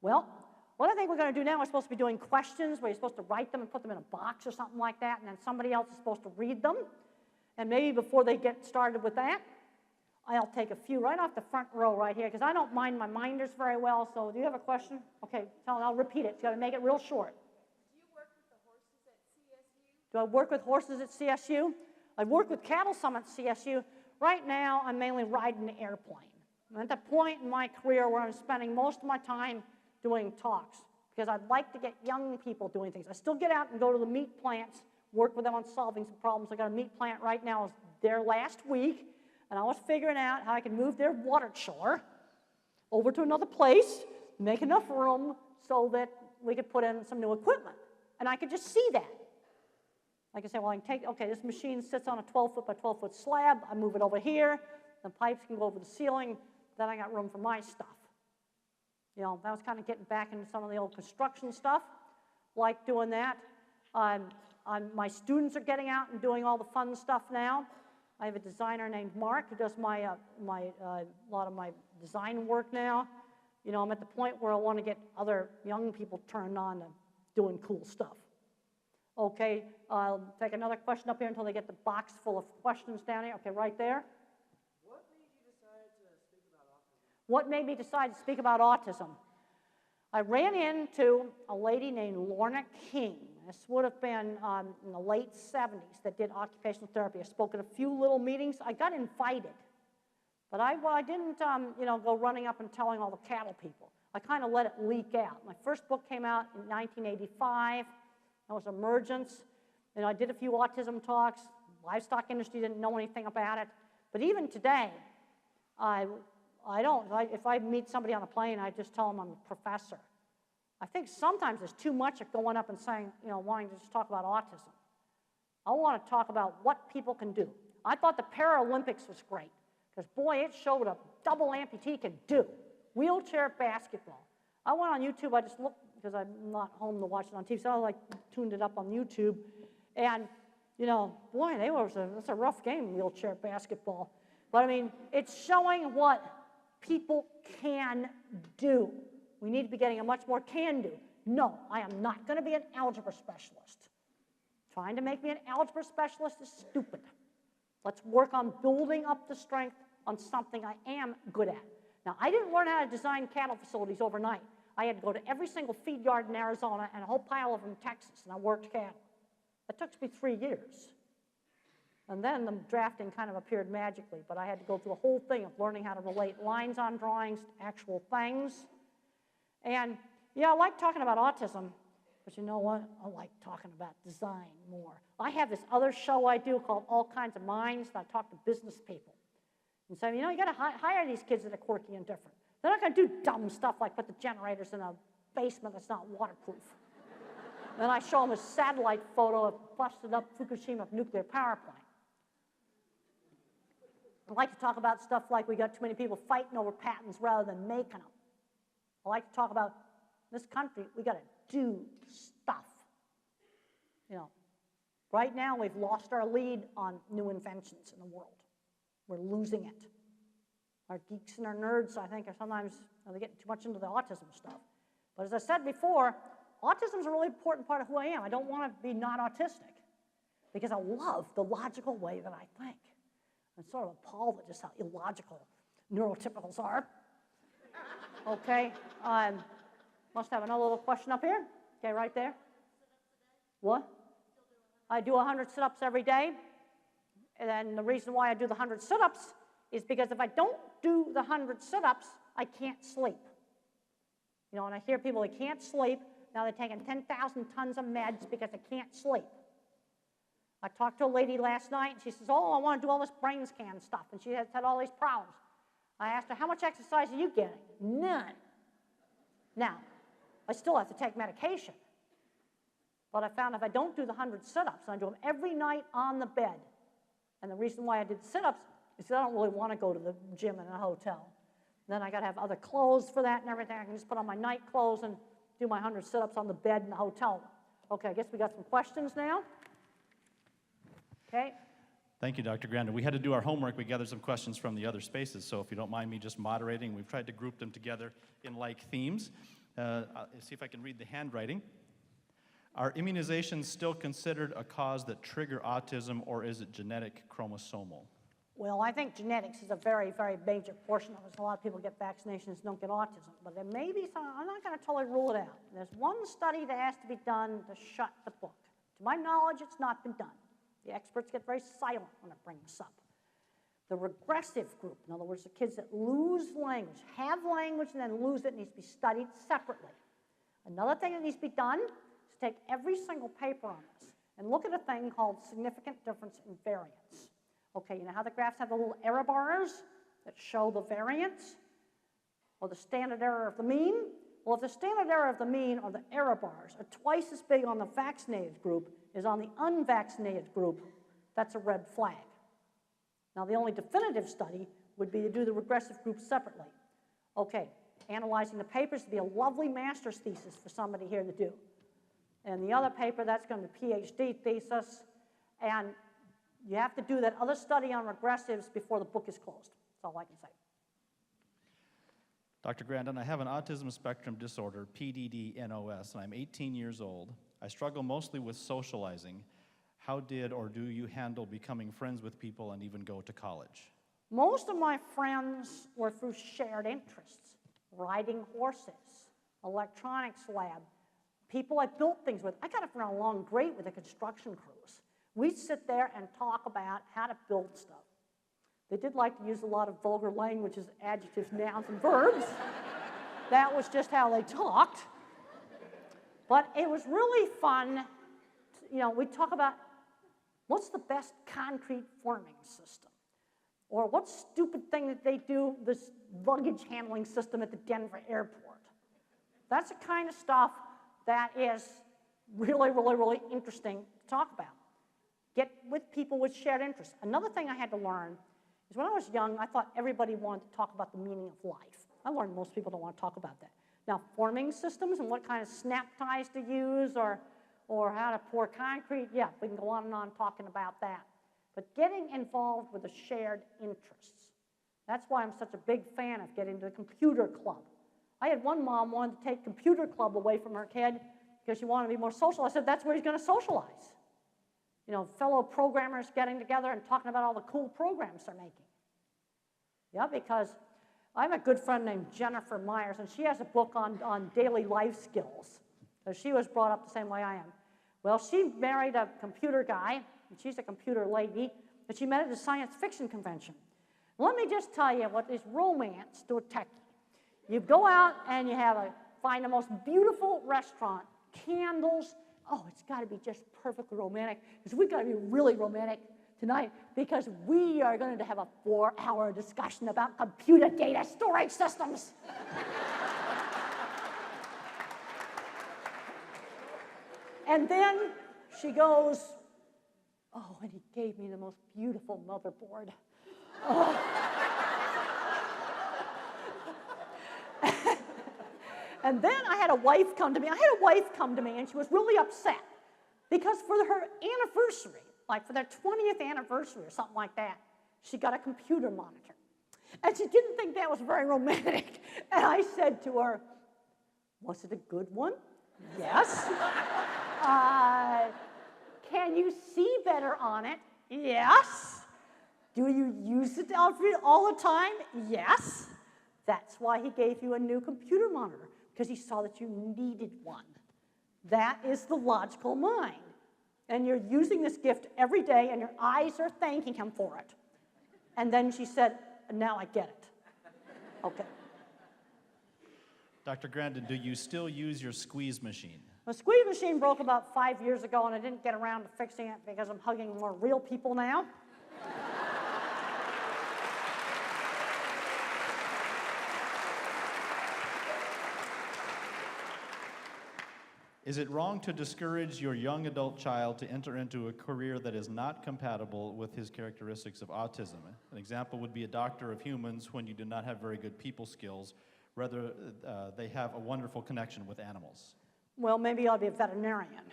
Well, what I think we're going to do now, we're supposed to be doing questions where you're supposed to write them and put them in a box or something like that, and then somebody else is supposed to read them. And maybe before they get started with that, I'll take a few right off the front row right here, because I don't mind my minders very well. So do you have a question? Okay, I'll repeat it. You got to make it real short. Do you work with the horses at CSU? Do I work with horses at CSU? I work with cattle some at CSU. Right now, I'm mainly riding the airplane. I'm at the point in my career where I'm spending most of my time doing talks, because I'd like to get young people doing things. I still get out and go to the meat plants, work with them on solving some problems. I got a meat plant right now, it's there last week, and I was figuring out how I could move their water chiller over to another place, make enough room so that we could put in some new equipment. And I could just see that. Like I say, well, I can take, okay, this machine sits on a 12-foot by 12-foot slab. I move it over here. The pipes can go over the ceiling. Then I got room for my stuff. You know, that was kind of getting back into some of the old construction stuff. Like doing that. My students are getting out and doing all the fun stuff now. I have a designer named Mark who does a lot of my design work now. You know, I'm at the point where I want to get other young people turned on to doing cool stuff. Okay, I'll take another question up here until they get the box full of questions down here. Okay, right there. What made you decide to speak about autism? What made me decide to speak about autism? I ran into a lady named Lorna King. This would have been in the late 70s that did occupational therapy. I spoke at a few little meetings. I got invited, but I didn't go running up and telling all the cattle people. I kind of let it leak out. My first book came out in 1985. That was Emergence. And I did a few autism talks. Livestock industry didn't know anything about it. But even today, if I meet somebody on a plane, I just tell them I'm a professor. I think sometimes there's too much of going up and saying, wanting to just talk about autism. I want to talk about what people can do. I thought the Paralympics was great, because boy, it showed what a double amputee can do. Wheelchair basketball. I went on YouTube, I just looked, because I'm not home to watch it on TV, so I tuned it up on YouTube. And, boy, that's a rough game, wheelchair basketball. But I mean, it's showing what people can do. We need to be getting a much more can do. No, I am not going to be an algebra specialist. Trying to make me an algebra specialist is stupid. Let's work on building up the strength on something I am good at. Now, I didn't learn how to design cattle facilities overnight. I had to go to every single feed yard in Arizona and a whole pile of them in Texas, and I worked cattle. That took me 3 years. And then the drafting kind of appeared magically, but I had to go through a whole thing of learning how to relate lines on drawings to actual things. And, I like talking about autism, but you know what? I like talking about design more. I have this other show I do called All Kinds of Minds, and I talk to business people. And say, you got to hire these kids that are quirky and different. They're not going to do dumb stuff like put the generators in a basement that's not waterproof. Then I show them a satellite photo of busted up Fukushima nuclear power plant. I like to talk about stuff like we got too many people fighting over patents rather than making them. I like to talk about this country, we got to do stuff. Right now we've lost our lead on new inventions in the world. We're losing it. Our geeks and our nerds, I think, are sometimes they get too much into the autism stuff. But as I said before, autism is a really important part of who I am. I don't want to be not autistic, because I love the logical way that I think. I'm sort of appalled at just how illogical neurotypicals are. Okay, must have another little question up here. Okay, right there. What? I do 100 sit-ups every day. And then the reason why I do the 100 sit-ups is because if I don't do the 100 sit-ups, I can't sleep. And I hear people, they can't sleep. Now they're taking 10,000 tons of meds because they can't sleep. I talked to a lady last night, and she says, I want to do all this brain scan stuff. And she has had all these problems. I asked her, how much exercise are you getting? None. Now, I still have to take medication. But I found if I don't do the 100 sit-ups, and I do them every night on the bed, and the reason why I did the sit-ups is because I don't really want to go to the gym in a hotel. And then I got to have other clothes for that and everything. I can just put on my night clothes and do my 100 sit-ups on the bed in the hotel. Okay, I guess we got some questions now. Okay. Thank you, Dr. Grandin. We had to do our homework. We gathered some questions from the other spaces, so if you don't mind me just moderating, we've tried to group them together in like themes. See if I can read the handwriting. Are immunizations still considered a cause that trigger autism, or is it genetic chromosomal? Well, I think genetics is a very, very major portion of it. A lot of people get vaccinations and don't get autism. But there may be some, I'm not going to totally rule it out. There's one study that has to be done to shut the book. To my knowledge, it's not been done. The experts get very silent when I bring this up. The regressive group, in other words, the kids that lose language, have language and then lose it, needs to be studied separately. Another thing that needs to be done is take every single paper on this and look at a thing called significant difference in variance. Okay, you know how the graphs have the little error bars that show the variance or the standard error of the mean? Well, if the standard error of the mean or the error bars are twice as big on the vaccinated group as on the unvaccinated group, that's a red flag. Now, the only definitive study would be to do the regressive group separately. Okay, analyzing the papers would be a lovely master's thesis for somebody here to do. And the other paper, that's going to be a PhD thesis, and you have to do that other study on regressives before the book is closed. That's all I can say. Dr. Grandin, I have an autism spectrum disorder, PDD-NOS, and I'm 18 years old. I struggle mostly with socializing. How did or do you handle becoming friends with people and even go to college? Most of my friends were through shared interests, riding horses, electronics lab, people I built things with. I got along great with the construction crews. We'd sit there and talk about how to build stuff. They did like to use a lot of vulgar language as adjectives, nouns, and verbs. That was just how they talked. But it was really fun. You know, we'd talk about what's the best concrete forming system? Or what stupid thing that they do, this luggage handling system at the Denver airport. That's the kind of stuff that is really, really, really interesting to talk about. Get with people with shared interests. Another thing I had to learn is when I was young, I thought everybody wanted to talk about the meaning of life. I learned most people don't want to talk about that. Now, forming systems and what kind of snap ties to use or how to pour concrete, yeah, we can go on and on talking about that. But getting involved with the shared interests. That's why I'm such a big fan of getting to the computer club. I had one mom wanted to take computer club away from her kid because she wanted to be more social. I said, that's where he's going to socialize. You know, fellow programmers getting together and talking about all the cool programs they're making. Yeah, because I have a good friend named Jennifer Myers, and she has a book on daily life skills. So she was brought up the same way I am. Well, she married a computer guy, and she's a computer lady, that she met at a science fiction convention. Let me just tell you what is romance to a techie. You go out and you find the most beautiful restaurant, candles. Oh, it's got to be just perfectly romantic, because we've got to be really romantic tonight, because we are going to have a 4-hour discussion about computer data storage systems. And then she goes, oh, and he gave me the most beautiful motherboard. Oh. And then I had a wife come to me. And she was really upset because for her anniversary, like for their 20th anniversary or something like that, she got a computer monitor. And she didn't think that was very romantic. And I said to her, was it a good one? Yes. Can you see better on it? Yes. Do you use it all the time? Yes. That's why he gave you a new computer monitor, because he saw that you needed one. That is the logical mind. And you're using this gift every day, and your eyes are thanking him for it. And then she said, now I get it. Okay. Dr. Grandin, do you still use your squeeze machine? The squeeze machine broke about 5 years ago, and I didn't get around to fixing it because I'm hugging more real people now. Is it wrong to discourage your young adult child to enter into a career that is not compatible with his characteristics of autism? An example would be a doctor of humans when you do not have very good people skills. Rather, they have a wonderful connection with animals. Well, maybe you ought to be a veterinarian.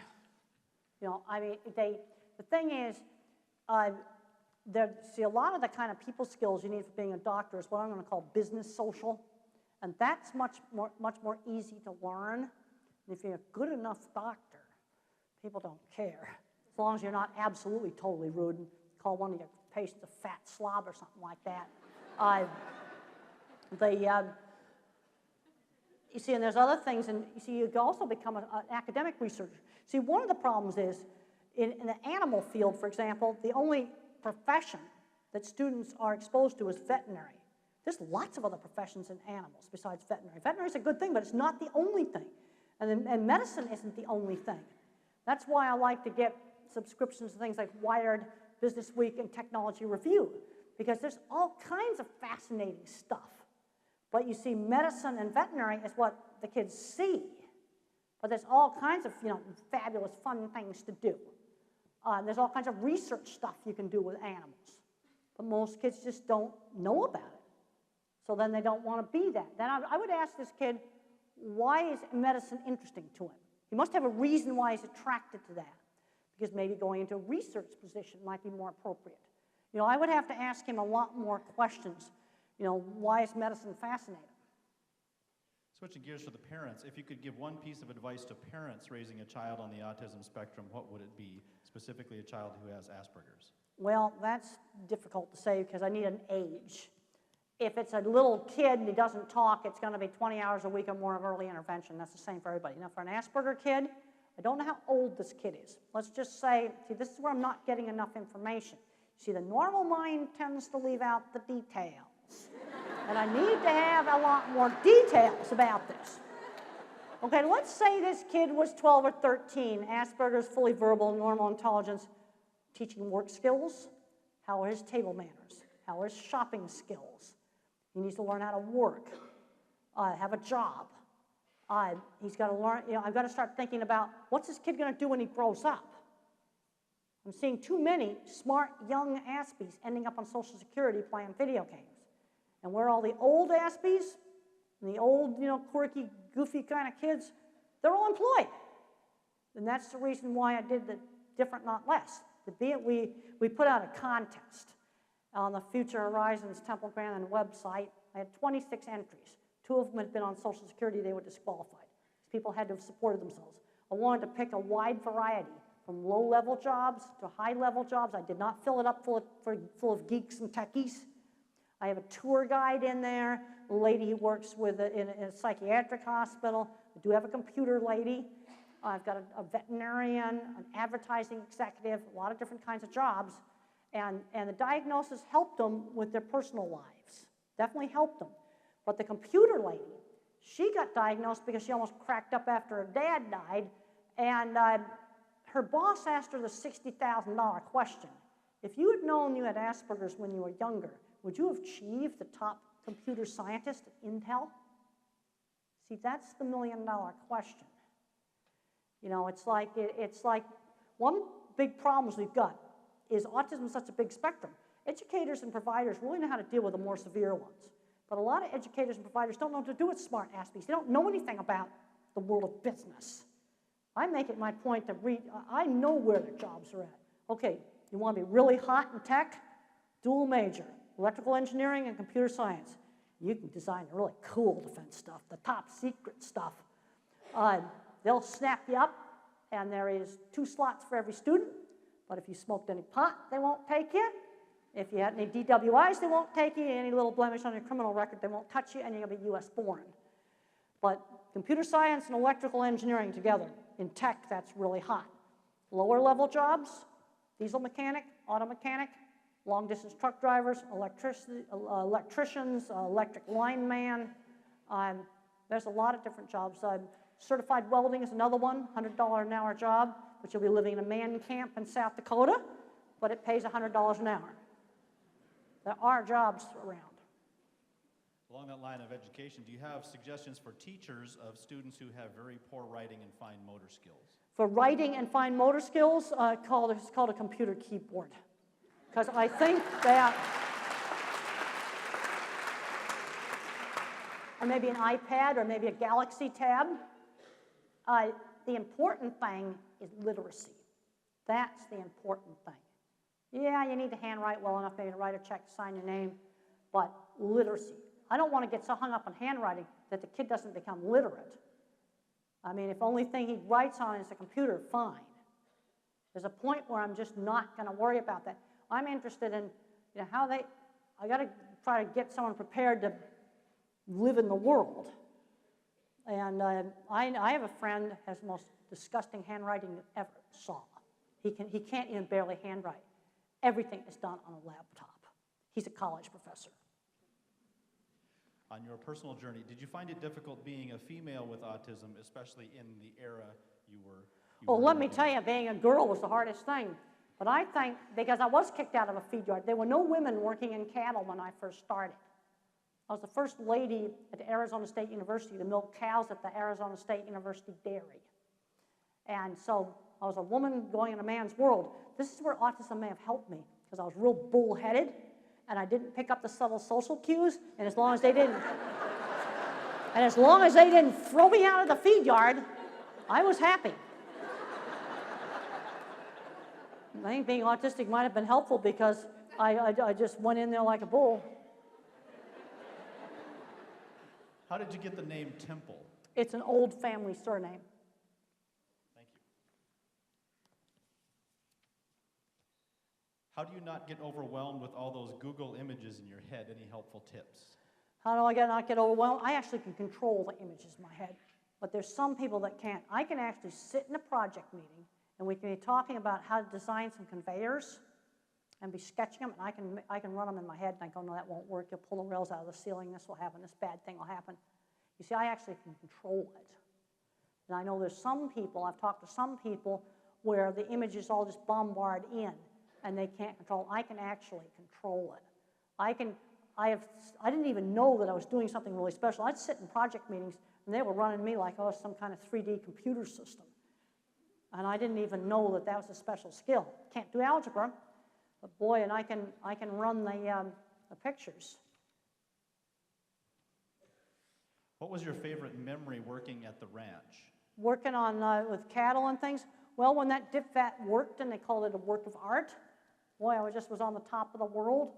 You know, I mean, the thing is, see, a lot of the kind of people skills you need for being a doctor is what I'm going to call business social. And that's much more easy to learn. And if you're a good enough doctor, people don't care. As long as you're not absolutely totally rude and call one of your patients a fat slob or something like that. You see, and there's other things, and you see, you can also become an academic researcher. See, one of the problems is, in the animal field, for example, the only profession that students are exposed to is veterinary. There's lots of other professions in animals besides veterinary. Veterinary is a good thing, but it's not the only thing. And medicine isn't the only thing. That's why I like to get subscriptions to things like Wired, Business Week, and Technology Review, because there's all kinds of fascinating stuff. But you see, medicine and veterinary is what the kids see. But there's all kinds of, fabulous, fun things to do. There's all kinds of research stuff you can do with animals. But most kids just don't know about it. So then they don't want to be that. Then I would ask this kid, why is medicine interesting to him? He must have a reason why he's attracted to that. Because maybe going into a research position might be more appropriate. I would have to ask him a lot more questions. Why is medicine fascinating? Switching gears for the parents, if you could give one piece of advice to parents raising a child on the autism spectrum, what would it be, specifically a child who has Asperger's? Well, that's difficult to say because I need an age. If it's a little kid and he doesn't talk, it's going to be 20 hours a week or more of early intervention. That's the same for everybody. Now, for an Asperger kid, I don't know how old this kid is. Let's just say, see, this is where I'm not getting enough information. See, the normal mind tends to leave out the details. And I need to have a lot more details about this. Okay, let's say this kid was 12 or 13, Asperger's, fully verbal, normal intelligence, teaching work skills. How are his table manners? How are his shopping skills? He needs to learn how to work, have a job. He's got to learn, I've got to start thinking about what's this kid going to do when he grows up? I'm seeing too many smart young Aspies ending up on Social Security playing video games. And where all the old Aspies and the old, quirky, goofy kind of kids, they're all employed. And that's the reason why I did the different, not less. We put out a contest on the Future Horizons Temple Grandin website. I had 26 entries. 2 of them had been on Social Security. They were disqualified. These people had to have supported themselves. I wanted to pick a wide variety, from low-level jobs to high-level jobs. I did not fill it up full of geeks and techies. I have a tour guide in there, a lady who works in a psychiatric hospital. I do have a computer lady. I've got a veterinarian, an advertising executive, a lot of different kinds of jobs. And the diagnosis helped them with their personal lives. Definitely helped them. But the computer lady, she got diagnosed because she almost cracked up after her dad died. And her boss asked her the $60,000 question. If you had known you had Asperger's when you were younger, would you have achieved the top computer scientist at Intel? See, that's the $1 million question. It's like one big problem we've got is autism is such a big spectrum. Educators and providers really know how to deal with the more severe ones. But a lot of educators and providers don't know what to do with smart Aspies. They don't know anything about the world of business. I make it my point to read, I know where the jobs are at. Okay, you want to be really hot in tech? Dual major, electrical engineering and computer science. You can design really cool defense stuff, the top secret stuff. They'll snap you up, and there is 2 slots for every student. But if you smoked any pot, they won't take you. If you had any DWIs, they won't take you. Any little blemish on your criminal record, they won't touch you, and you're going to be US born. But computer science and electrical engineering together, in tech, that's really hot. Lower level jobs, diesel mechanic, auto mechanic, long distance truck drivers, electricians, electric lineman. There's a lot of different jobs. Certified welding is another one, $100 an hour job, but you'll be living in a man camp in South Dakota, but it pays $100 an hour. There are jobs around. Along that line of education, do you have suggestions for teachers of students who have very poor writing and fine motor skills? For writing and fine motor skills, it's called a computer keyboard. Because I think that, or maybe an iPad, or maybe a Galaxy Tab. The important thing is literacy. That's the important thing. Yeah, you need to handwrite well enough maybe to write a check, sign your name, but literacy. I don't want to get so hung up on handwriting that the kid doesn't become literate. I mean, if the only thing he writes on is a computer, fine. There's a point where I'm just not going to worry about that. I'm interested in, how I got to try to get someone prepared to live in the world. And I have a friend that has the most disgusting handwriting you ever saw. He can't even barely handwrite. Everything is done on a laptop. He's a college professor. On your personal journey, did you find it difficult being a female with autism, especially in the era you were? Well, let me tell you, being a girl was the hardest thing. But I think, because I was kicked out of a feed yard, there were no women working in cattle when I first started. I was the first lady at Arizona State University to milk cows at the Arizona State University dairy. And so I was a woman going in a man's world. This is where autism may have helped me, because I was real bullheaded, and I didn't pick up the subtle social cues, and as long as they didn't throw me out of the feed yard, I was happy. I think being autistic might have been helpful because I just went in there like a bull. How did you get the name Temple? It's an old family surname. Thank you. How do you not get overwhelmed with all those Google images in your head? Any helpful tips? How do I not get overwhelmed? I actually can control the images in my head, but there's some people that can't. I can actually sit in a project meeting, and we can be talking about how to design some conveyors and be sketching them, and I can run them in my head, and I go, no, that won't work. You'll pull the rails out of the ceiling. This will happen. This bad thing will happen. You see, I actually can control it. And I know there's some people, I've talked to some people, where the images all just bombard in, and they can't control. I can actually control it. I didn't even know that I was doing something really special. I'd sit in project meetings, and they were running me like I was some kind of 3D computer system. And I didn't even know that that was a special skill. Can't do algebra, but boy, and I can run the pictures. What was your favorite memory working at the ranch? Working on with cattle and things. Well, when that dip vat worked and they called it a work of art, boy, I just was on the top of the world.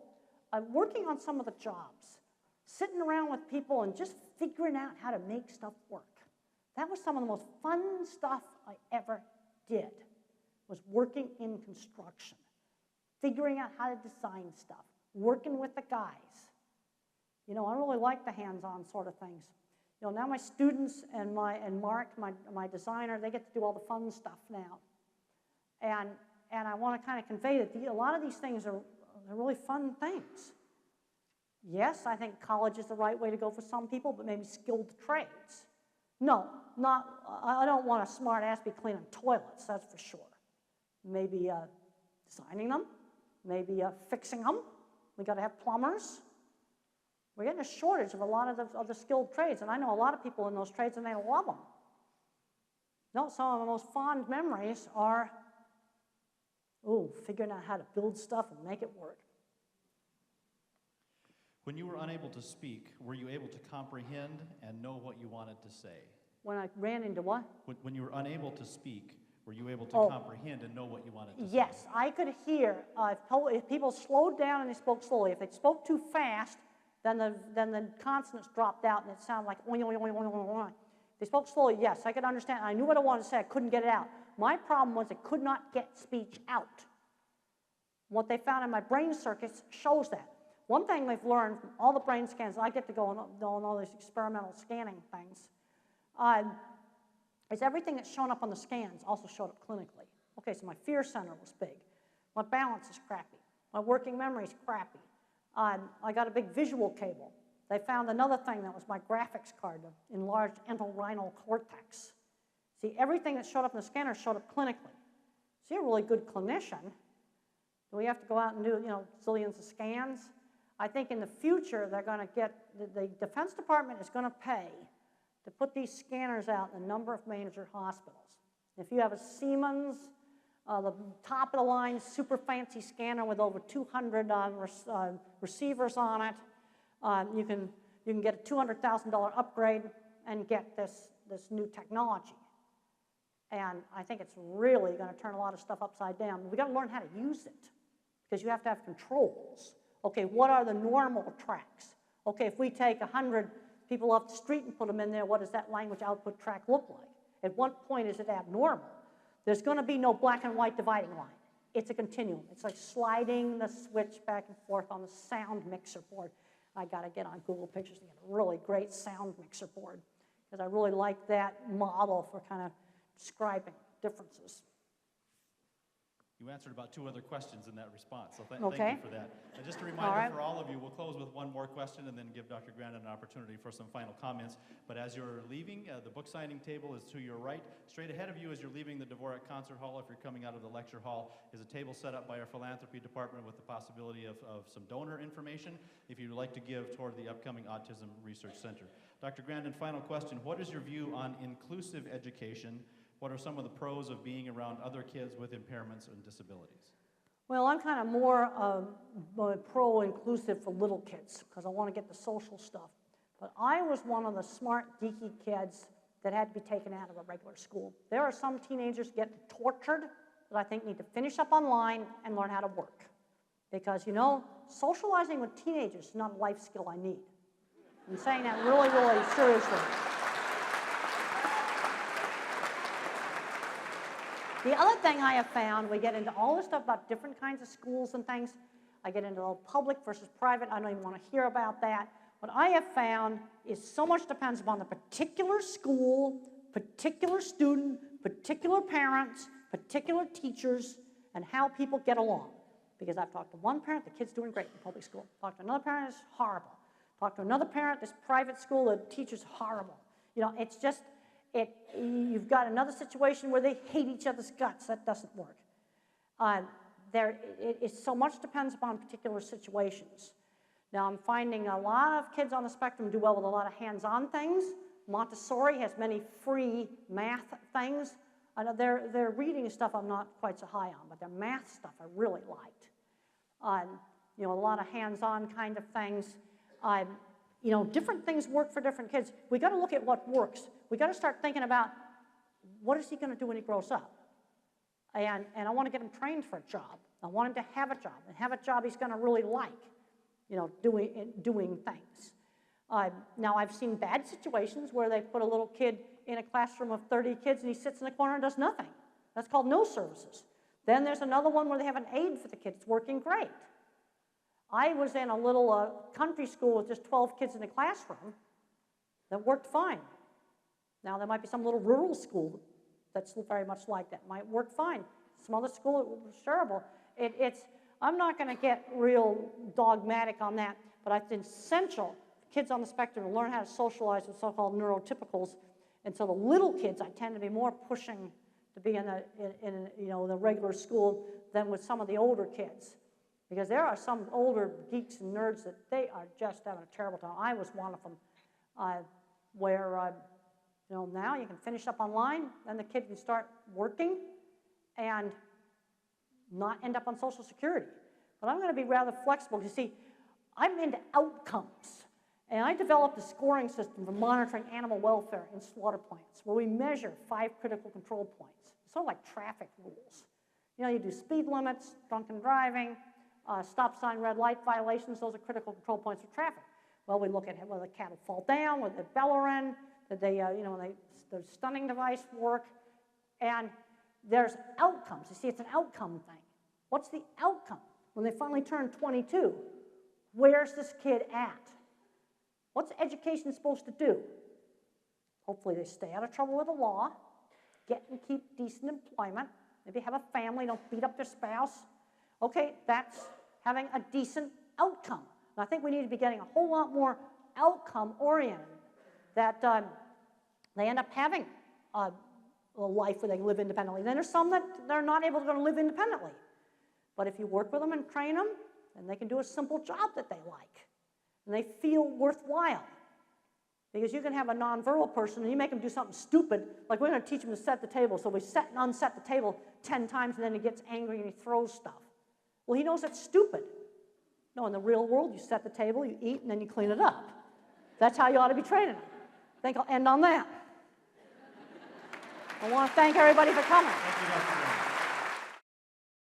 Working on some of the jobs, sitting around with people and just figuring out how to make stuff work. That was some of the most fun stuff I ever did, was working in construction, figuring out how to design stuff, working with the guys. I really like the hands-on sort of things. Now my students and Mark, my designer, they get to do all the fun stuff now. And I want to kind of convey that a lot of these things are really fun things. Yes, I think college is the right way to go for some people, but maybe skilled trades. No, I don't want a smart ass be cleaning toilets, that's for sure. Maybe designing them, maybe fixing them. We got to have plumbers. We're getting a shortage of a lot of the skilled trades, and I know a lot of people in those trades, and they love them. Some of the most fond memories are, figuring out how to build stuff and make it work. When you were unable to speak, were you able to comprehend and know what you wanted to say? When I ran into what? When you were unable to speak, were you able to comprehend and know what you wanted to say? Yes, I could hear. If people slowed down and they spoke slowly, if they spoke too fast, then the consonants dropped out and it sounded like oing, oing, oing, oing, oing. If they spoke slowly, yes, I could understand. I knew what I wanted to say. I couldn't get it out. My problem was I could not get speech out. What they found in my brain circuits shows that. One thing they've learned from all the brain scans, I get to go on all these experimental scanning things, is everything that's shown up on the scans also showed up clinically. Okay, so my fear center was big. My balance is crappy. My working memory is crappy. I got a big visual cable. They found another thing that was my graphics card, the enlarged entorhinal cortex. See, everything that showed up in the scanner showed up clinically. So you're a really good clinician. Do we have to go out and do, zillions of scans? I think in the future, they're going to get, the Defense Department is going to pay to put these scanners out in a number of major hospitals. If you have a Siemens, the top-of-the-line, super fancy scanner with over 200 receivers on it, you can get a $200,000 upgrade and get this new technology. And I think it's really going to turn a lot of stuff upside down. We've got to learn how to use it, because you have to have controls. Okay, what are the normal tracks? Okay, if we take 100 people off the street and put them in there, what does that language output track look like? At what point is it abnormal? There's going to be no black and white dividing line. It's a continuum. It's like sliding the switch back and forth on the sound mixer board. I got to get on Google Pictures and get a really great sound mixer board because I really like that model for kind of describing differences. You answered about 2 other questions in that response, so thank Okay. you for that. And just a reminder for all of you, we'll close with one more question and then give Dr. Grandin an opportunity for some final comments. But as you're leaving, the book signing table is to your right. Straight ahead of you as you're leaving the Dvorak Concert Hall, if you're coming out of the lecture hall, is a table set up by our philanthropy department with the possibility of some donor information if you'd like to give toward the upcoming Autism Research Center. Dr. Grandin, final question. What is your view on inclusive education? What are some of the pros of being around other kids with impairments and disabilities? Well, I'm kind of more pro-inclusive for little kids because I want to get the social stuff. But I was one of the smart, geeky kids that had to be taken out of a regular school. There are some teenagers getting tortured that I think need to finish up online and learn how to work. Because, you know, socializing with teenagers is not a life skill I need. I'm saying that really, really seriously. The other thing I have found, we get into all this stuff about different kinds of schools and things. I get into the public versus private. I don't even want to hear about that. What I have found is so much depends upon the particular school, particular student, particular parents, particular teachers, and how people get along. Because I've talked to one parent, the kid's doing great in public school. Talked to another parent, it's horrible. Talked to another parent, this private school, the teacher's horrible. You know, it's just, you've got another situation where they hate each other's guts. That doesn't work. It so much depends upon particular situations. Now, I'm finding a lot of kids on the spectrum do well with a lot of hands-on things. Montessori has many free math things. Their reading stuff I'm not quite so high on, but their math stuff I really liked. You know, a lot of hands-on kind of things. You know, different things work for different kids. We got to look at what works. We got to start thinking about what is he going to do when he grows up. And I want to get him trained for a job. I want him to have a job and have a job he's going to really like. You know, doing things. Now, I've seen bad situations where they put a little kid in a classroom of 30 kids and he sits in the corner and does nothing. That's called no services. Then there's another one where they have an aide for the kids. It's working great. I was in a little country school with just 12 kids in a classroom that worked fine. Now, there might be some little rural school that's very much like that. Might work fine. Some other school, it was terrible. I'm not going to get real dogmatic on that, but it's essential for kids on the spectrum to learn how to socialize with so-called neurotypicals. And so the little kids, I tend to be more pushing to be in the regular school than with some of the older kids. Because there are some older geeks and nerds that they are just having a terrible time. I was one of them, where you know, now you can finish up online, then the kid can start working and not end up on Social Security. But I'm going to be rather flexible. You see, I'm into outcomes. And I developed a scoring system for monitoring animal welfare in slaughter plants where we measure 5 critical control points. It's sort of like traffic rules. You know, you do speed limits, drunken driving, stop sign, red light violations. Those are critical control points for traffic. Well, we look at whether the cattle fall down, whether they're bellowing, that they, the stunning device work, and there's outcomes. You see, it's an outcome thing. What's the outcome? When they finally turn 22, where's this kid at? What's education supposed to do? Hopefully they stay out of trouble with the law, get and keep decent employment, maybe have a family, don't beat up their spouse. Okay, that's having a decent outcome. And I think we need to be getting a whole lot more outcome-oriented, that they end up having a life where they live independently. Then there's some that they're not able to live independently. But if you work with them and train them, then they can do a simple job that they like. And they feel worthwhile. Because you can have a nonverbal person and you make them do something stupid, like we're going to teach them to set the table. So we set and unset the table 10 times and then he gets angry and he throws stuff. Well, he knows that's stupid. No, in the real world, you set the table, you eat, and then you clean it up. That's how you ought to be training them. I think I'll end on that. I want to thank everybody for coming. Thank you